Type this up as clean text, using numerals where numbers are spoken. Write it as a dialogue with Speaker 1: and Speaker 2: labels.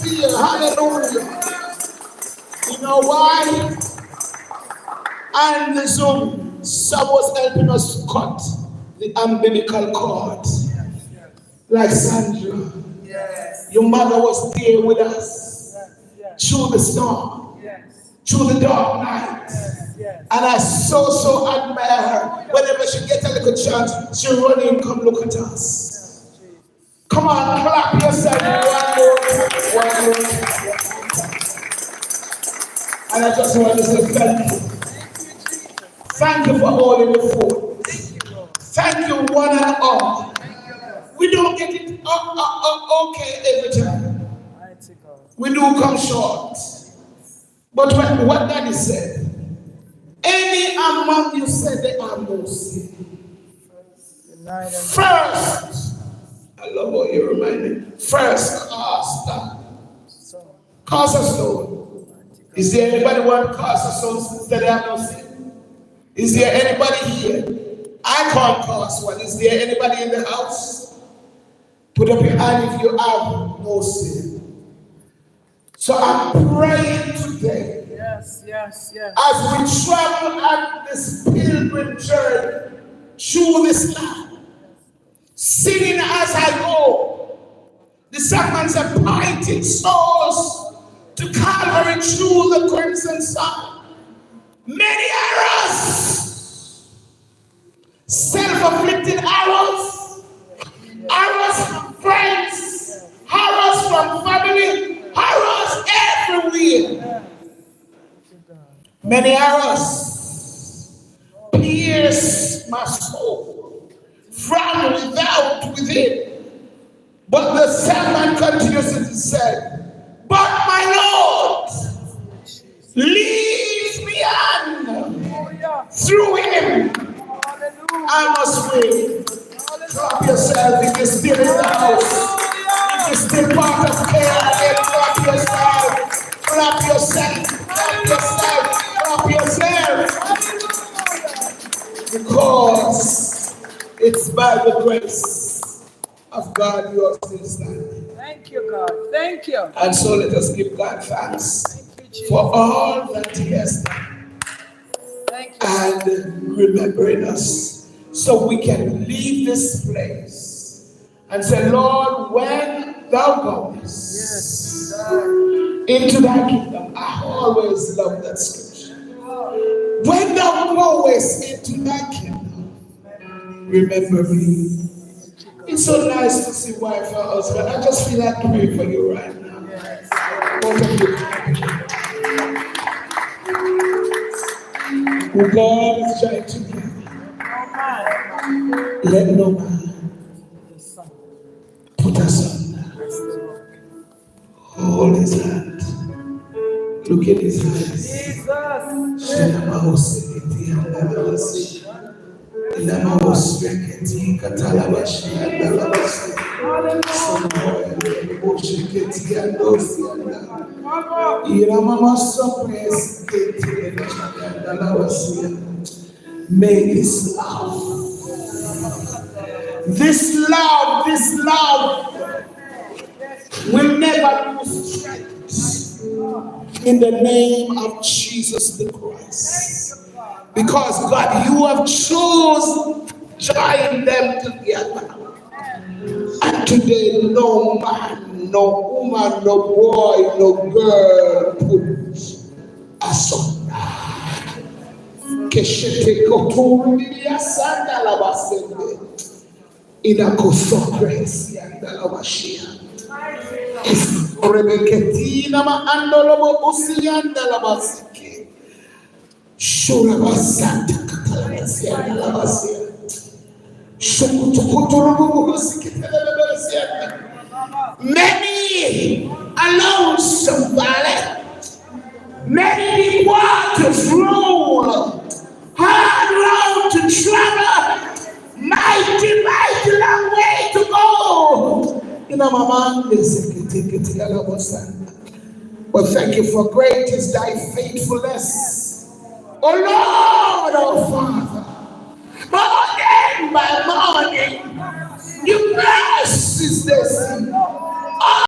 Speaker 1: seal. Hallelujah. You know why? And the Zoom, some was helping us to cut the umbilical cord. Like Sandra.
Speaker 2: Yes.
Speaker 1: Your mother was there with us. Through the storm. Through the dark night. And I so admire her. Whenever she gets a little chance, she run in, come look at us. Come on, clap yourself one more time. And I just want to say thank you. Thank you for holding the fort. Thank you one and all. We don't get it okay every time. We do come short. But what Daddy said, any among you said they are no sin. First, I love what you reminded me. First, cast a stone. Is there anybody who want to cast a stone since they have no sin? Is there anybody here? I can't cast one. Is there anybody in the house? Put up your hand if you have no sin. So I'm praying today.
Speaker 2: Yes.
Speaker 1: As we travel on this pilgrim journey through this land, singing as I go, the sacraments appointed souls to Calvary through the crimson sun. Many arrows, self-afflicted arrows, arrows from friends, arrows from family, arrows everywhere. Many arrows pierce my soul from without within. But the sermon continues to say, but my Lord leads me on. Through him I must win. Clap yourself if you're still in the house. If you're still part of care, clap yourself. Clap yourself. Clap yourself. Clap yourself. Because it's by the grace of God you are still standing.
Speaker 2: Thank you, God. Thank you.
Speaker 1: And so let us give God thanks for all that he has done.
Speaker 2: Thank you.
Speaker 1: And remembering us so we can leave this place and say, Lord, when thou goest into thy kingdom, I always love that scripture. When thou goest into thy kingdom, remember me. It's so nice to see wife and husband. I just feel like praying for you right now. Both of you. Who God is trying to give. Let no man put us under. Hold his hand. Look at his eyes. Jesus. May this love will never lose strength in the name of Jesus the Christ. Because God, you have chosen join them together. And today, no man, no woman, no boy, no girl put asunder. Keshete kotoru biya sanda labasende. Ina kosokres yanda labashia. Is rebeketina ma andolobo usiyanda labasike. Shura basanta katalabasi yanda labasia. Many alone somebody, many waters roll, hard road to travel, mighty long way to go. But thank you for great is thy faithfulness, O Lord, O Father. Morning by morning, new mercies they see.